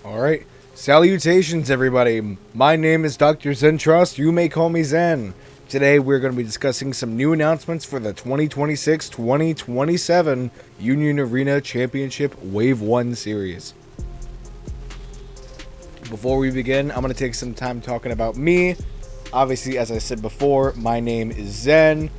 Alright, salutations everybody. My name is DrXentross, you may call me Zen. Today we're going to be discussing some new announcements for the 2026-2027 Union Arena Championship Wave 1 Series. Before we begin, I'm going to take some time talking about me. Obviously, as I said before, my name is Zen.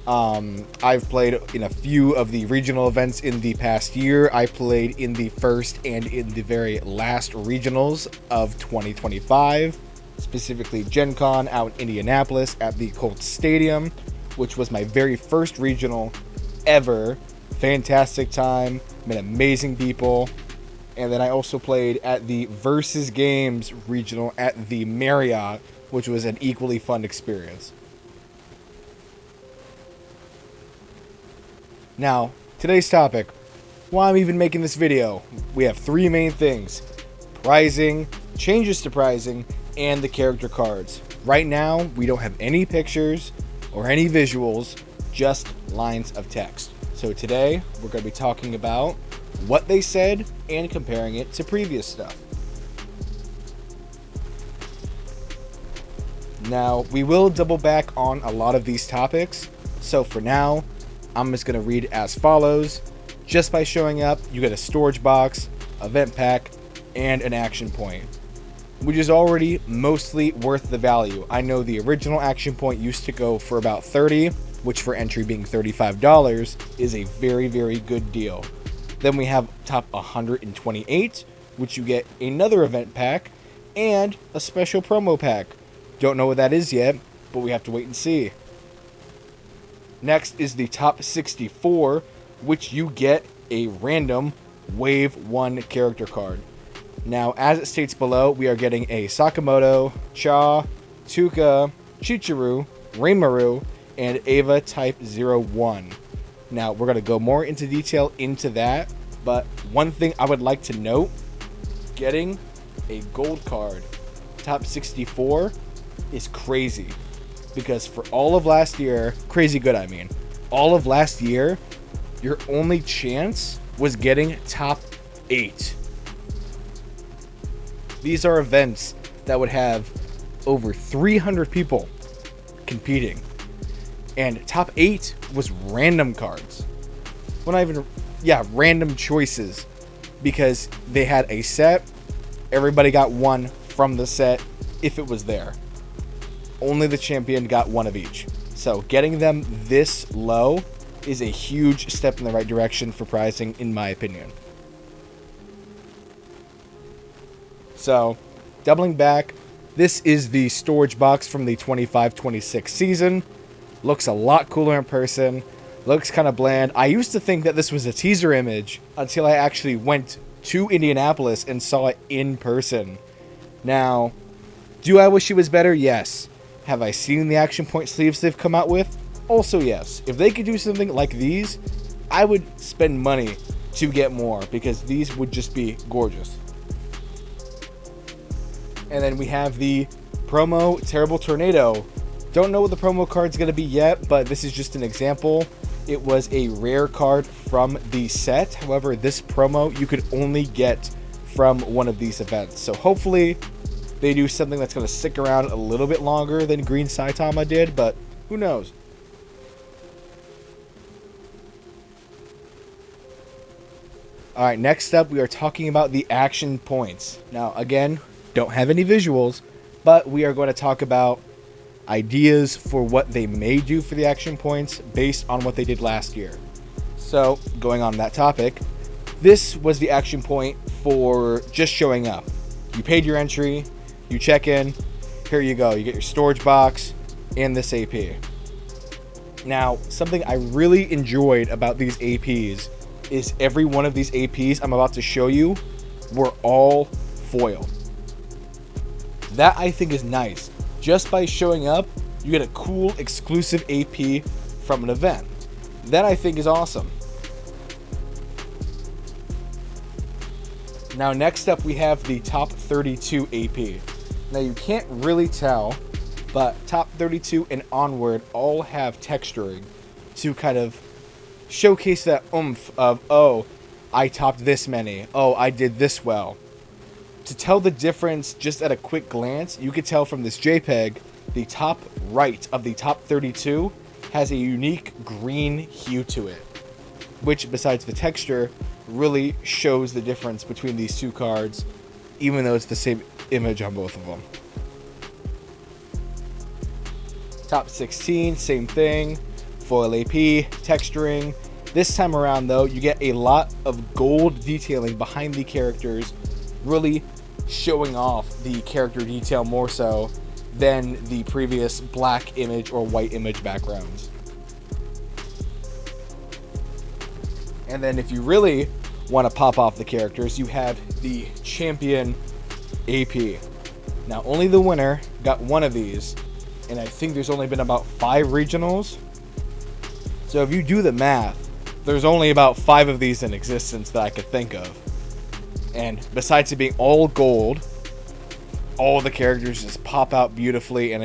I've played in a few of the regional events in the past year. I played in the first and in the very last regionals of 2025, specifically Gen Con out in Indianapolis at the Colts Stadium, which was my very first regional ever. Fantastic time, met amazing people. And then I also played at the Versus Games regional at the Marriott, which was an equally fun experience. Now, today's topic, why I'm even making this video, we have three main things: pricing, changes to pricing, and the character cards. Right now, we don't have any pictures or any visuals, just lines of text. So today, we're going to be talking about what they said and comparing it to previous stuff. Now, we will double back on a lot of these topics, so for now, I'm just going to read as follows. Just by showing up, you get a storage box, event pack, and an action point, which is already mostly worth the value. I know the original action point used to go for about $30, which for entry being $35 is a very, very good deal. Then we have top 128, which you get another event pack and a special promo pack. Don't know what that is yet, but we have to wait and see. Next is the top 64, which you get a random Wave 1 character card. Now, as it states below, we are getting a Sakamoto, Cha, Tuka, Chichiru, Reimaru, and Ava Type 01. Now, we're going to go more into detail into that, but one thing I would like to note, getting a gold card, top 64, is crazy. Because for all of last year, crazy good I mean, all of last year, your only chance was getting top 8. These are events that would have over 300 people competing. And top 8 was random cards. Well, not even, random choices. Because they had a set, everybody got one from the set if it was there. Only the champion got one of each. So getting them this low is a huge step in the right direction for pricing, in my opinion. So, doubling back, this is the storage box from the 25-26 season. Looks a lot cooler in person. Looks kind of bland. I used to think that this was a teaser image until I actually went to Indianapolis and saw it in person. Now, do I wish it was better? Yes. Have I seen the action point sleeves they've come out with? Also yes. If they could do something like these, I would spend money to get more, because these would just be gorgeous. And then we have the promo Terrible Tornado. Don't know what the promo card's going to be yet, but this is just an example. It was a rare card from the set. However, this promo you could only get from one of these events. So hopefully they do something that's going to stick around a little bit longer than Green Saitama did, but who knows? Alright, next up we are talking about the action points. Now, again, don't have any visuals, but we are going to talk about ideas for what they may do for the action points based on what they did last year. So, going on that topic, this was the action point for just showing up. You paid your entry, you check in, here you go, you get your storage box and this AP. Now, something I really enjoyed about these APs is every one of these APs I'm about to show you were all foil. That I think is nice. Just by showing up, you get a cool exclusive AP from an event. That I think is awesome. Now, next up we have the top 32 AP. Now, you can't really tell, but top 32 and onward all have texturing to kind of showcase that oomph of, oh, I topped this many. Oh, I did this well. to tell the difference just at a quick glance, you could tell from this JPEG, the top right of the top 32 has a unique green hue to it, which besides the texture really shows the difference between these two cards, even though it's the same image on both of them. Top 16, same thing, foil AP, texturing. This time around though, you get a lot of gold detailing behind the characters, really showing off the character detail more so than the previous black image or white image backgrounds. And then if you really want to pop off the characters, you have the Champion AP. Now only the winner got one of these, and I think there's only been about 5 regionals. So if you do the math, there's only about 5 of these in existence that I could think of. And besides it being all gold, all the characters just pop out beautifully, and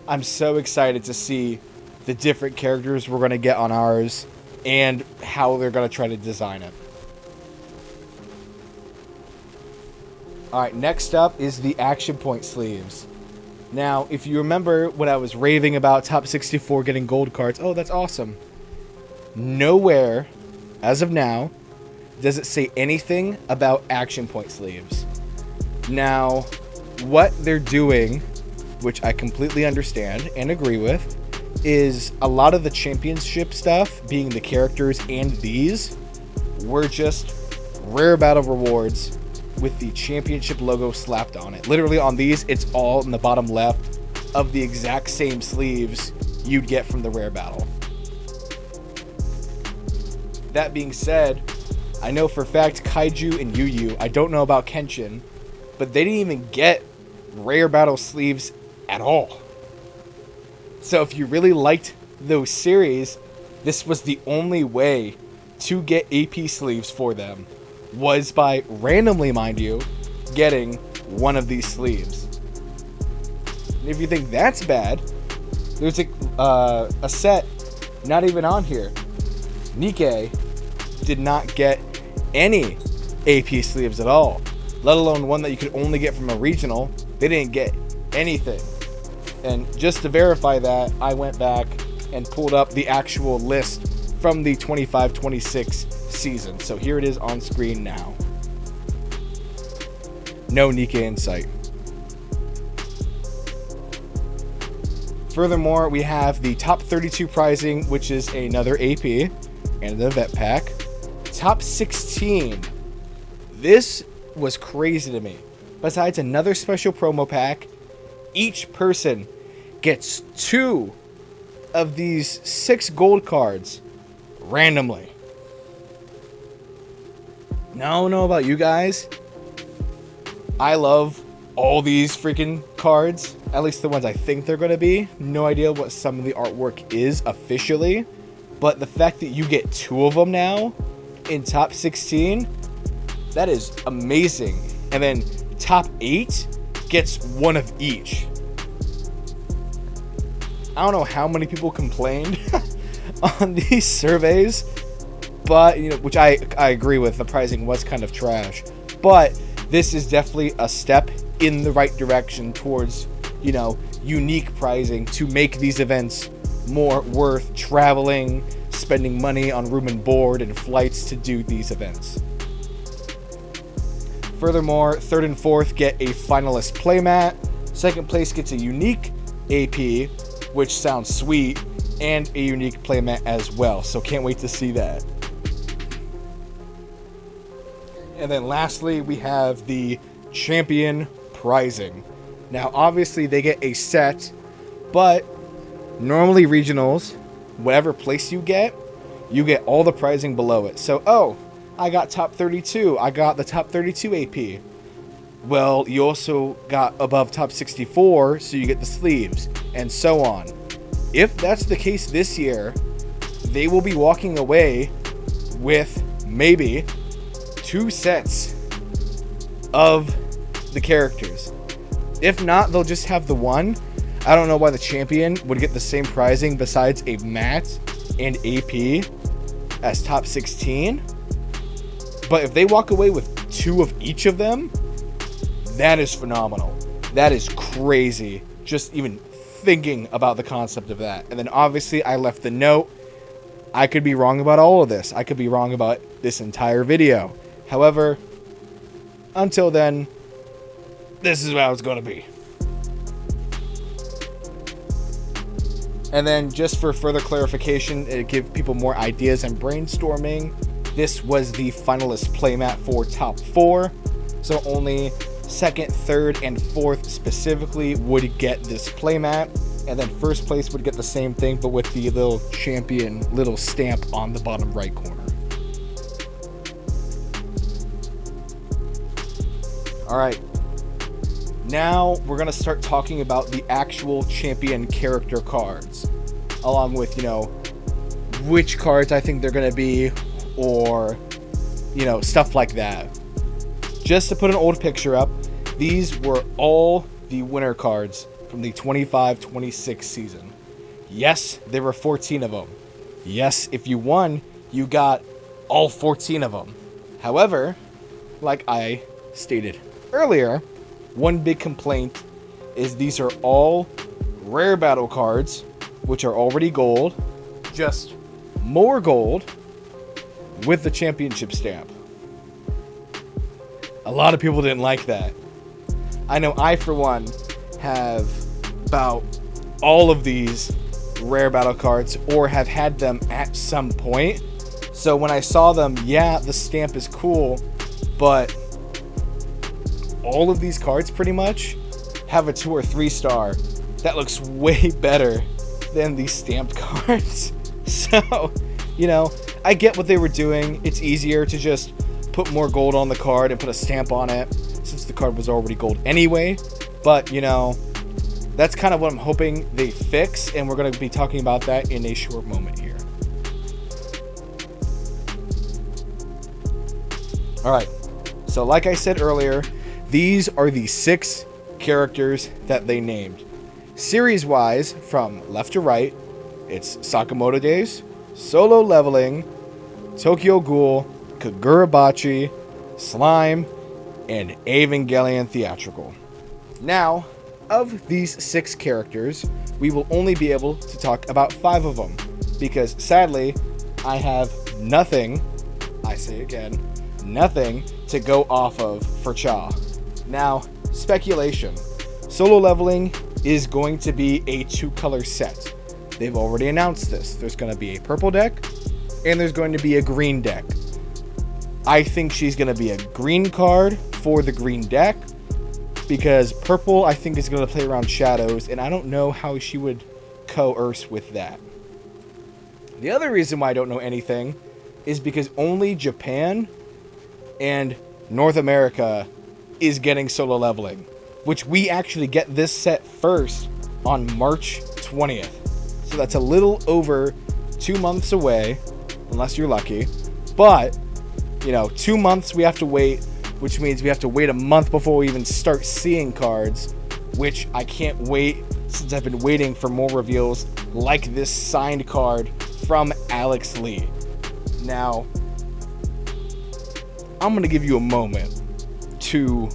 I'm so excited to see the different characters we're going to get on ours and how they're going to try to design it. Alright, next up is the action point sleeves. Now, if you remember when I was raving about top 64 getting gold cards, oh, that's awesome. Nowhere, as of now, does it say anything about action point sleeves. Now, what they're doing, which I completely understand and agree with, is a lot of the championship stuff, being the characters and these, were just rare battle rewards with the championship logo slapped on it. Literally on these, it's all in the bottom left of the exact same sleeves you'd get from the rare battle. That being said, I know for a fact Kaiju and Yu Yu, I don't know about Kenshin, but they didn't even get rare battle sleeves at all. So if you really liked those series, this was the only way to get AP sleeves for them, was by randomly, mind you, getting one of these sleeves. And if you think that's bad, there's a set not even on here. Nikkei did not get any AP sleeves at all, let alone one that you could only get from a regional. They didn't get anything. And just to verify that, I went back and pulled up the actual list from the 25-26 season. So here it is on screen now. No Nikkei in sight. Furthermore, we have the top 32 prizing, which is another AP and the vet pack. Top 16. This was crazy to me. Besides another special promo pack, each person gets 2 of these 6 gold cards randomly. Now, I don't know about you guys. I love all these freaking cards, at least the ones I think they're going to be. No idea what some of the artwork is officially, but the fact that you get 2 of them now in top 16, that is amazing. And then top 8 gets 1 of each. I don't know how many people complained on these surveys, but which I agree with. The pricing was kind of trash, but this is definitely a step in the right direction towards unique pricing to make these events more worth traveling, spending money on room and board and flights to do these events. Furthermore, 3rd and 4th get a finalist playmat. 2nd place gets a unique AP, which sounds sweet, and a unique playmat as well. So can't wait to see that. And then lastly, we have the champion prizing. Now, obviously, they get a set, but normally regionals, whatever place you get all the prizing below it. So, oh, I got top 32. I got the top 32 AP. Well, you also got above top 64, so you get the sleeves, and so on. If that's the case this year, they will be walking away with maybe 2 sets of the characters. If not, they'll just have the one. I don't know why the champion would get the same prizing besides a mat and AP as top 16. But if they walk away with 2 of each of them, That is phenomenal. That is crazy. Just even thinking about the concept of that. And then obviously I left the note. I could be wrong about all of this. I could be wrong about this entire video. However, until then, this is how it's going to be. And then just for further clarification, to give people more ideas and brainstorming, this was the finalist playmat for top 4. So only second, third, and fourth specifically would get this playmat. And then first place would get the same thing, but with the little champion little stamp on the bottom right corner. All right. Now we're going to start talking about the actual champion character cards, along with, which cards I think they're going to be, or, stuff like that. Just to put an old picture up, these were all the winner cards from the 25-26 season. Yes, there were 14 of them. Yes, if you won, you got all 14 of them. However, like I stated earlier, one big complaint is these are all rare battle cards, which are already gold, just more gold with the championship stamp. A lot of people didn't like that. I know I, for one, have about all of these rare battle cards or have had them at some point. So when I saw them, yeah, the stamp is cool, but all of these cards pretty much have a 2 or 3 star that looks way better than these stamped cards. So, I get what they were doing. It's easier to just put more gold on the card and put a stamp on it since the card was already gold anyway. But, that's kind of what I'm hoping they fix, and we're going to be talking about that in a short moment here. Alright, so like I said earlier, these are the 6 characters that they named. Series-wise, from left to right, it's Sakamoto Days, Solo Leveling, Tokyo Ghoul, Kagurabachi, Slime, and Evangelion Theatrical. Now, of these 6 characters, we will only be able to talk about 5 of them, because sadly, I have nothing, I say again, nothing to go off of for Cha. Now, speculation. Solo Leveling is going to be a 2-color set. They've already announced this. There's going to be a purple deck, and there's going to be a green deck. I think she's going to be a green card for the green deck, because purple, I think, is going to play around shadows, and I don't know how she would coerce with that. The other reason why I don't know anything is because only Japan and North America is getting Solo Leveling, which we actually get this set first on March 20th. So that's a little over 2 months away, unless you're lucky. But, 2 months we have to wait, which means we have to wait a month before we even start seeing cards, which I can't wait, since I've been waiting for more reveals like this signed card from Alex Lee. Now, I'm going to give you a moment to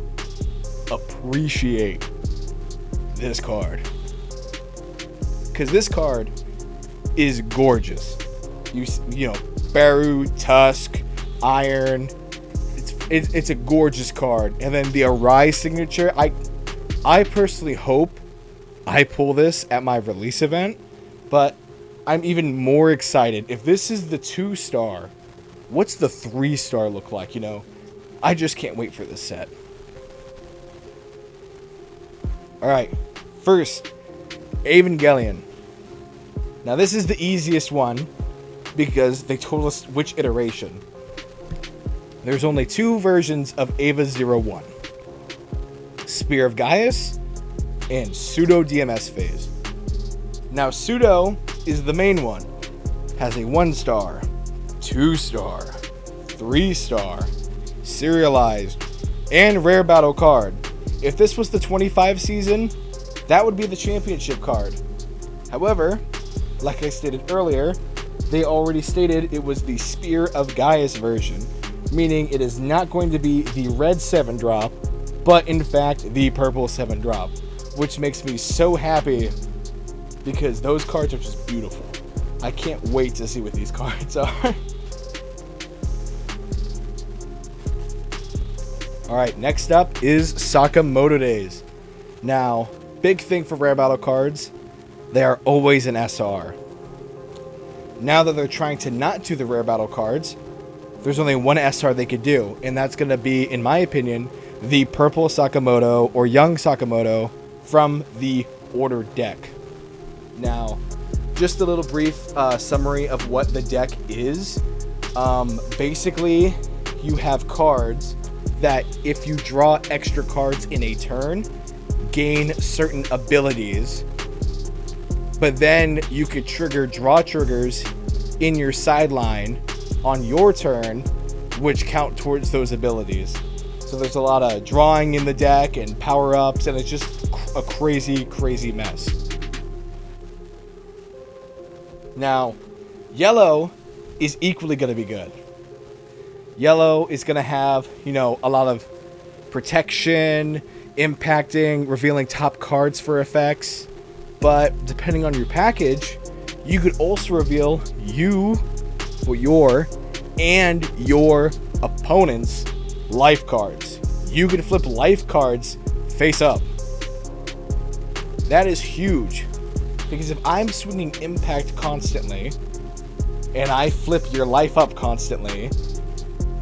appreciate this card, because this card is gorgeous. You know, Baru, Tusk, Iron. It's a gorgeous card. And then the Arai signature. I personally hope I pull this at my release event, but I'm even more excited. If this is the 2-star, what's the 3-star look like? I just can't wait for this set. Alright, first, Evangelion. Now this is the easiest one, because they told us which iteration. There's only 2 versions of Eva 01. Spear of Gaius and Pseudo DMS phase. Now Pseudo is the main one. Has a 1-star, 2-star, 3-star, serialized, and rare battle card. If this was the 25 season, that would be the championship card. However, like I stated earlier, they already stated it was the Spear of Gaius version, meaning it is not going to be the red 7-drop but in fact the purple 7-drop, which makes me so happy because those cards are just beautiful. I can't wait to see what these cards are. Alright, next up is Sakamoto Days. Now, big thing for rare battle cards, they are always an SR. Now that they're trying to not do the rare battle cards, there's only one SR they could do, and that's going to be, in my opinion, the purple Sakamoto or young Sakamoto from the Order deck. Now, just a little brief summary of what the deck is. Basically, you have cards that if you draw extra cards in a turn, gain certain abilities, but then you could trigger draw triggers in your sideline on your turn, which count towards those abilities. So there's a lot of drawing in the deck and power-ups, and it's just a crazy, crazy mess. Now, yellow is equally going to be good. Yellow is going to have, a lot of protection, impacting, revealing top cards for effects. But depending on your package, you could also reveal your and your opponent's life cards. You could flip life cards face up. That is huge. Because if I'm swinging impact constantly, and I flip your life up constantly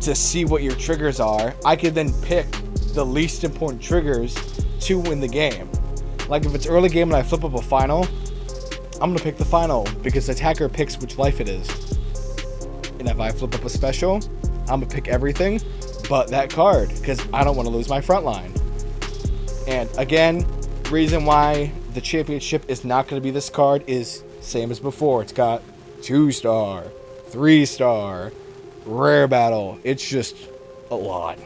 to see what your triggers are, I could then pick the least important triggers to win the game. Like if it's early game and I flip up a final, I'm going to pick the final because the attacker picks which life it is. And if I flip up a special, I'm going to pick everything but that card because I don't want to lose my front line. And again, reason why the championship is not going to be this card is same as before. It's got 2-star, 3-star, rare battle. It's just a lot.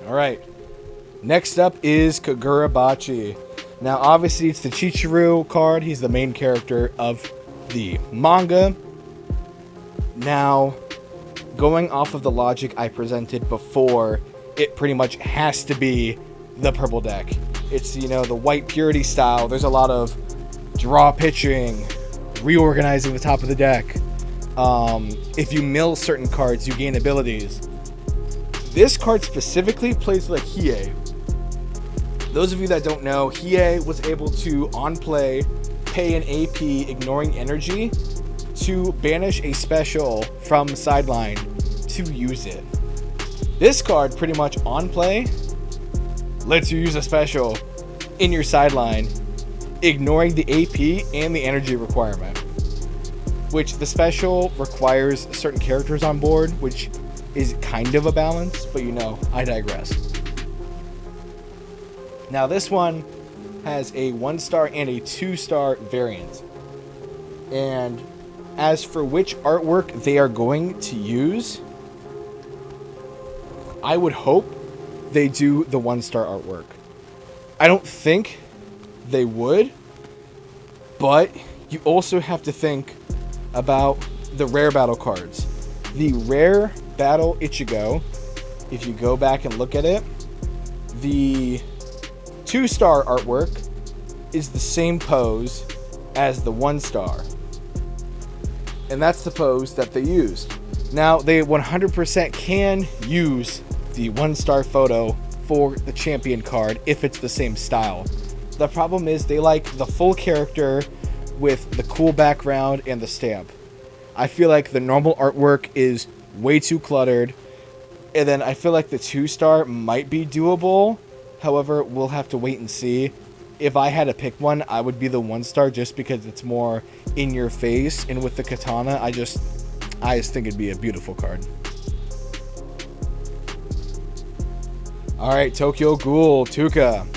Alright. Next up is Kagurabachi. Now, obviously, it's the Chichiru card. He's the main character of the manga. Now, going off of the logic I presented before, it pretty much has to be the purple deck. It's, the white purity style. There's a lot of draw pitching, reorganizing the top of the deck. If you mill certain cards, you gain abilities. This card specifically plays like Hiei. Those of you that don't know, Hiei was able to, on play, pay an AP ignoring energy to banish a special from sideline to use it. This card, pretty much on play, lets you use a special in your sideline, ignoring the AP and the energy requirement. Which the special requires certain characters on board, which is kind of a balance, but I digress. Now this one has a 1-star and a 2-star variant. And as for which artwork they are going to use, I would hope they do the 1-star artwork. I don't think they would, but you also have to think about the rare battle cards. The rare battle Ichigo, if you go back and look at it, the 2-star artwork is the same pose as the 1-star. And that's the pose that they used. Now, they 100% can use the 1-star photo for the champion card if it's the same style. The problem is they like the full character with the cool background and the stamp. I feel like the normal artwork is way too cluttered, and then I feel like the 2-star might be doable. However, we'll have to wait and see. If I had to pick one, I would be the 1-star just because it's more in your face, and with the katana, I just think it'd be a beautiful card. Alright, Tokyo Ghoul, Tuka.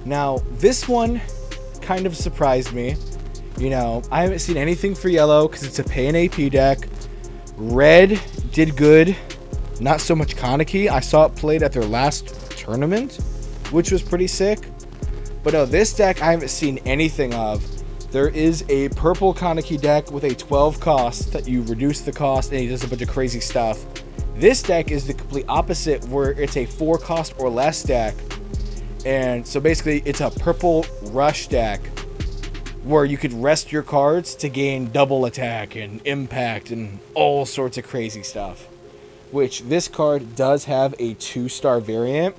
Now, this one kind of surprised me. I haven't seen anything for yellow because it's a pay and AP deck. Red did good. Not so much Kaneki. I saw it played at their last tournament, which was pretty sick. But no, this deck I haven't seen anything of. There is a purple Kaneki deck with a 12 cost that you reduce the cost and he does a bunch of crazy stuff. This deck is the complete opposite, where it's a 4 cost or less deck. And so basically it's a purple rush deck where you could rest your cards to gain double attack and impact and all sorts of crazy stuff. Which this card does have a 2-star variant.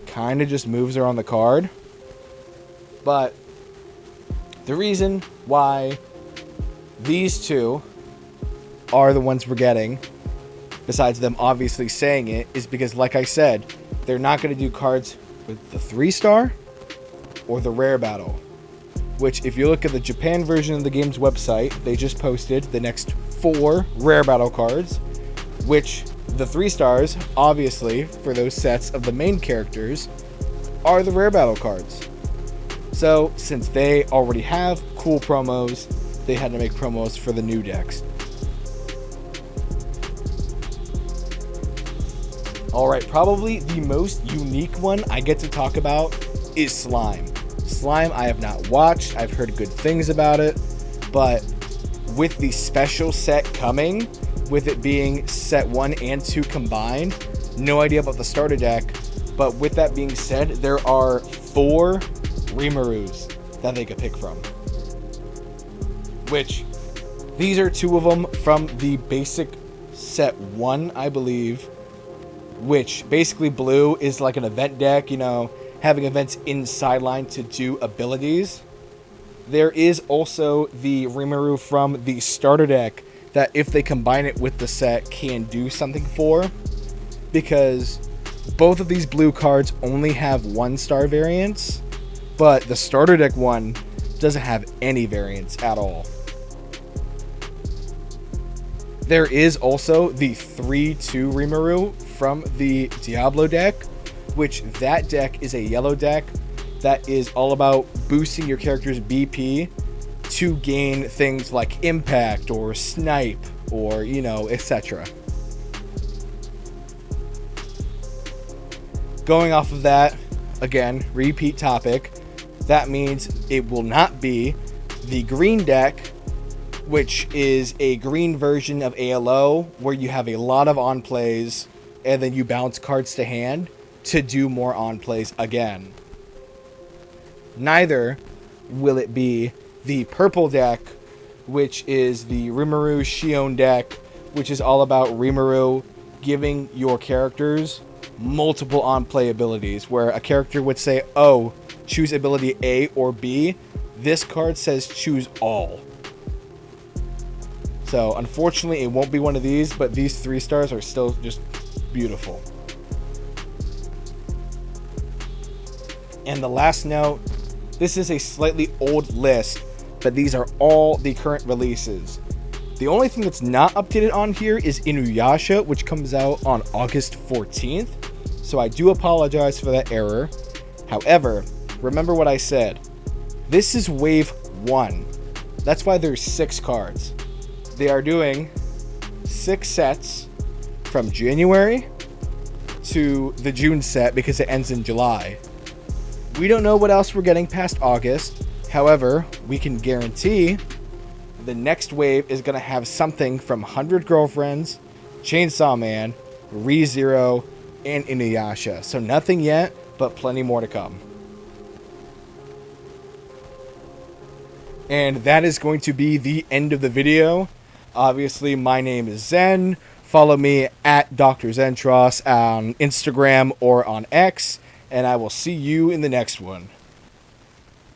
Kind of just moves her on the card. But the reason why these two are the ones we're getting, besides them obviously saying it, is because, like I said, they're not going to do cards with the 3-star or the rare battle. Which, if you look at the Japan version of the game's website, they just posted the next 4 rare battle cards, which the 3 stars, obviously, for those sets of the main characters, are the rare battle cards. So, since they already have cool promos, they had to make promos for the new decks. Alright, probably the most unique one I get to talk about is Slime. Slime I have not watched, I've heard good things about it, but with the special set coming, with it being set 1 and 2 combined, no idea about the starter deck, but with that being said, there are 4 Rimarus that they could pick from. Which, these are 2 of them from the basic set 1, I believe, which basically blue is like an event deck, you know, having events in sideline to do abilities. There is also the Rimaru from the starter deck that, if they combine it with the set, can do something for, because both of these blue cards only have 1-star variants, but the starter deck one doesn't have any variants at all. There is also the 3/2 Rimaru from the Diablo deck, which that deck is a yellow deck that is all about boosting your character's BP to gain things like impact or snipe or, you know, etc. Going off of that, again, repeat topic, that means it will not be the green deck, which is a green version of ALO, where you have a lot of on plays and then you bounce cards to hand to do more on plays again. Neither will it be the purple deck, which is the Rimaru Shion deck, which is all about Rimaru giving your characters multiple on-play abilities, where a character would say, oh, choose ability A or B. This card says choose all. So, unfortunately, it won't be one of these, but these 3 stars are still just beautiful. And the last note, this is a slightly old list, but these are all the current releases. The only thing that's not updated on here is Inuyasha, which comes out on August 14th. So I do apologize for that error. However, remember what I said. This is wave 1. That's why there's 6 cards. They are doing 6 sets from January to the June set because it ends in July. We don't know what else we're getting past August. However, we can guarantee the next wave is going to have something from 100 Girlfriends, Chainsaw Man, ReZero, and Inuyasha. So nothing yet, but plenty more to come. And that is going to be the end of the video. Obviously, my name is Zen. Follow me at DrXentross on Instagram or on X. And I will see you in the next one.